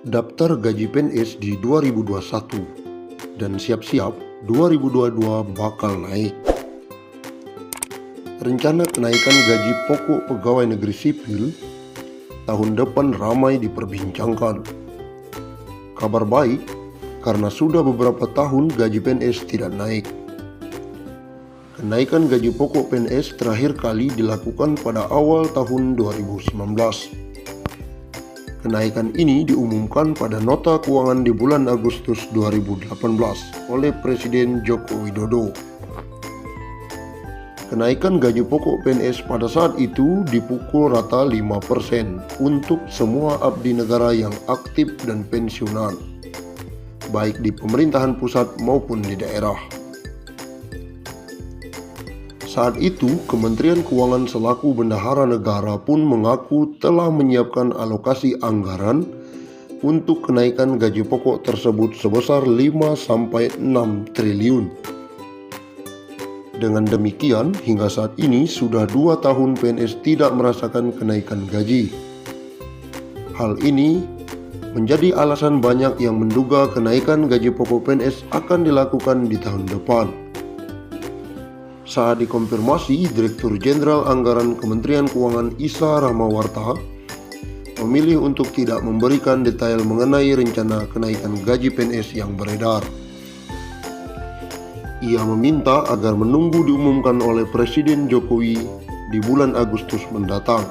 daftar gaji PNS di 2021 dan siap-siap 2022 bakal naik. Rencana kenaikan gaji pokok pegawai negeri sipil tahun depan ramai diperbincangkan. Kabar baik karena sudah beberapa tahun gaji PNS tidak naik. Kenaikan gaji pokok PNS terakhir kali dilakukan pada awal tahun 2019. Kenaikan ini diumumkan pada nota keuangan di bulan Agustus 2018 oleh Presiden Joko Widodo. Kenaikan gaji pokok PNS pada saat itu dipukul rata 5% untuk semua abdi negara yang aktif dan pensiunan, baik di pemerintahan pusat maupun di daerah. Saat itu, Kementerian Keuangan selaku bendahara negara pun mengaku telah menyiapkan alokasi anggaran untuk kenaikan gaji pokok tersebut sebesar 5-6 triliun. Dengan demikian, hingga saat ini sudah 2 tahun PNS tidak merasakan kenaikan gaji. Hal ini menjadi alasan banyak yang menduga kenaikan gaji pokok PNS akan dilakukan di tahun depan. Saat dikonfirmasi, Direktur Jenderal Anggaran Kementerian Keuangan Isa Rahmawarta memilih untuk tidak memberikan detail mengenai rencana kenaikan gaji PNS yang beredar. Ia meminta agar menunggu diumumkan oleh Presiden Jokowi di bulan Agustus mendatang.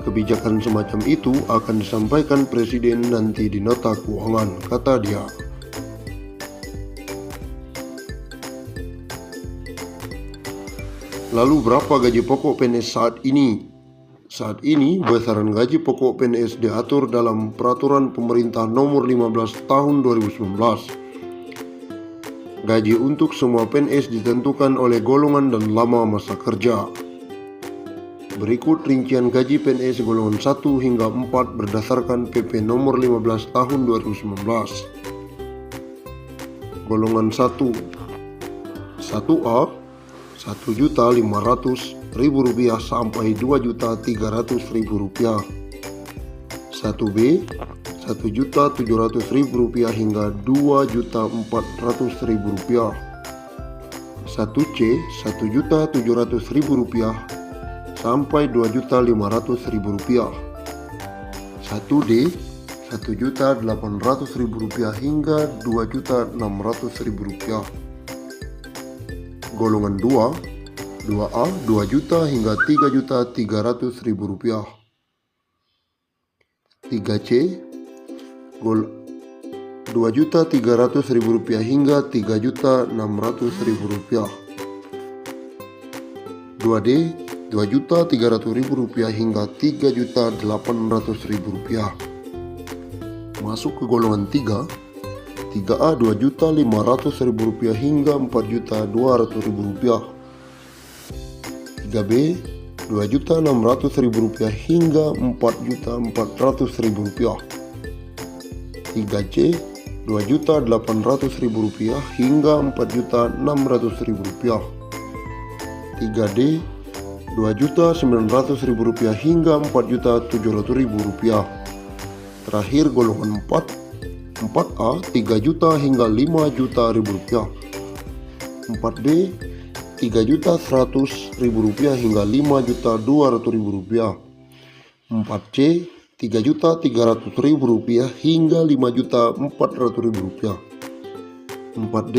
Kebijakan semacam itu akan disampaikan Presiden nanti di nota keuangan, kata dia. Lalu berapa gaji pokok PNS saat ini? Saat ini besaran gaji pokok PNS diatur dalam Peraturan Pemerintah Nomor 15 Tahun 2019. Gaji untuk semua PNS ditentukan oleh golongan dan lama masa kerja. Berikut rincian gaji PNS golongan 1 hingga 4 berdasarkan PP Nomor 15 Tahun 2019. Golongan 1, 1A, Rp1.500.000 sampai Rp2.300.000. 1B, Rp1.700.000 hingga Rp2.400.000. 1C, Rp1.700.000 sampai Rp2.500.000. 1D, Rp1.800.000 hingga Rp2.600.000. Golongan 2, 2A, Rp2 juta hingga Rp3.300.000. 3C, Rp2.300.000 hingga Rp3.600.000. 2D, Rp2.300.000 hingga Rp3.800.000. Masuk ke golongan 3, 3A Rp2.500.000 hingga Rp4.200.000. 3B Rp2.600.000 hingga Rp4.400.000. 3C Rp2.800.000 hingga Rp4.600.000. 3D Rp2.900.000 hingga Rp4.700.000. Terakhir golongan 4, 4A Rp3 juta hingga Rp5 juta. 4D Rp3.100.000 hingga Rp5.200.000. 4C Rp3.300.000 hingga Rp5.400.000. 4D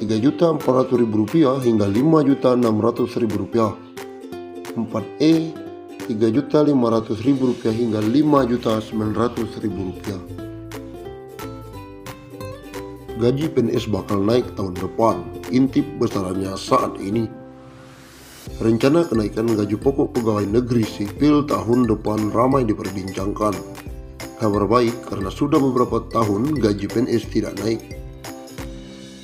Rp3.400.000 hingga Rp5.600.000. 4E Rp3.500.000 hingga Rp5.900.000. Gaji PNS bakal naik tahun depan, intip besarannya saat ini. Rencana kenaikan gaji pokok pegawai negeri sipil tahun depan ramai diperbincangkan. Kabar baik karena sudah beberapa tahun gaji PNS tidak naik.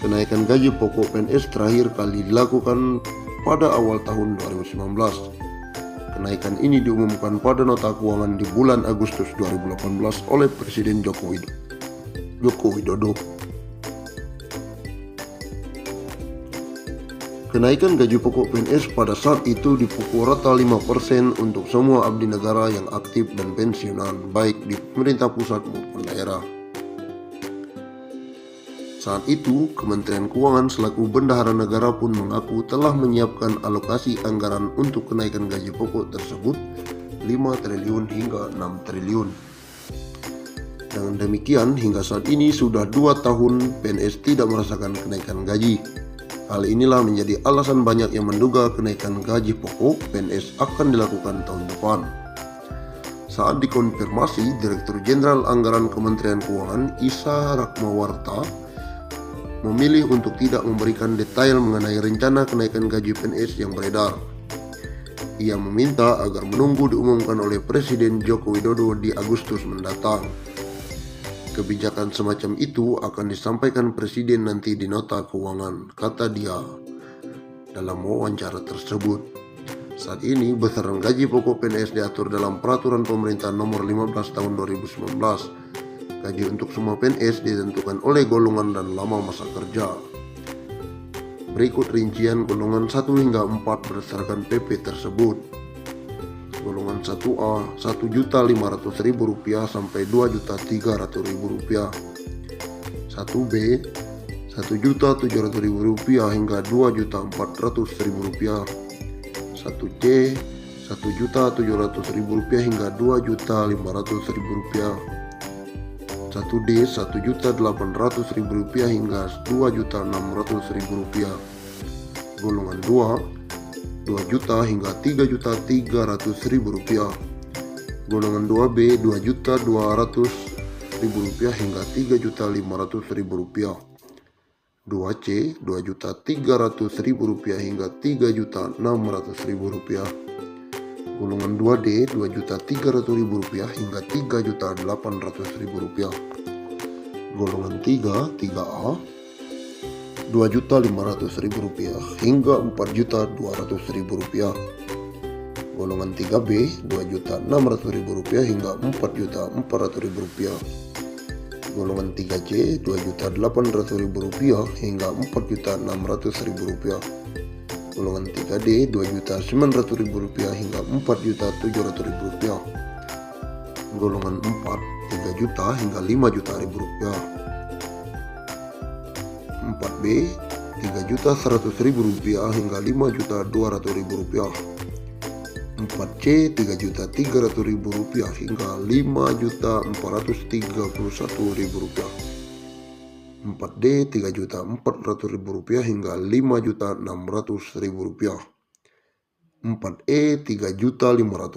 Kenaikan gaji pokok PNS terakhir kali dilakukan pada awal tahun 2019. Kenaikan ini diumumkan pada nota keuangan di bulan Agustus 2018 oleh Presiden Joko Widodo. Kenaikan gaji pokok PNS pada saat itu dipukul rata 5% untuk semua abdi negara yang aktif dan pensiunan, baik di pemerintah pusat maupun daerah. Saat itu, Kementerian Keuangan selaku bendahara negara pun mengaku telah menyiapkan alokasi anggaran untuk kenaikan gaji pokok tersebut 5 triliun hingga 6 triliun. Dengan demikian, hingga saat ini sudah 2 tahun PNS tidak merasakan kenaikan gaji. Hal inilah menjadi alasan banyak yang menduga kenaikan gaji pokok PNS akan dilakukan tahun depan. Saat dikonfirmasi, Direktur Jenderal Anggaran Kementerian Keuangan Isa Rakmawarta memilih untuk tidak memberikan detail mengenai rencana kenaikan gaji PNS yang beredar. Ia meminta agar menunggu diumumkan oleh Presiden Joko Widodo di Agustus mendatang. Kebijakan semacam itu akan disampaikan Presiden nanti di nota keuangan, kata dia dalam wawancara tersebut. Saat ini besaran gaji pokok PNS diatur dalam Peraturan Pemerintah Nomor 15 Tahun 2019. Gaji untuk semua PNS ditentukan oleh golongan dan lama masa kerja. Berikut rincian golongan 1 hingga 4 berdasarkan PP tersebut. Golongan 1A Rp1.500.000 sampai Rp2.300.000. 1B Rp1.700.000 hingga Rp2.400.000. 1C Rp1.700.000 hingga Rp2.500.000. 1D Rp1.800.000 hingga Rp2.600.000. Golongan 2 2 juta hingga Rp3.300.000. Golongan 2B Rp2.200.000 hingga Rp3.500.000. 2C Rp2.300.000 hingga Rp3.600.000. Golongan 2D Rp2.300.000 hingga Rp3.800.000. Golongan 3A Rp2.500.000 hingga Rp4.200.000. Golongan 3B Rp2.600.000 hingga Rp4.400.000. Golongan 3C Rp2.800.000 hingga Rp4.600.000. Golongan 3D Rp2.900.000 hingga Rp4.700.000. Golongan 4 3 juta hingga Rp5.000.000. 4B Rp3.100.000 hingga Rp5.200.000. 4C Rp3.300.000 hingga Rp5.431.000. 4D Rp3.400.000 hingga Rp5.600.000. 4E Rp3.500.000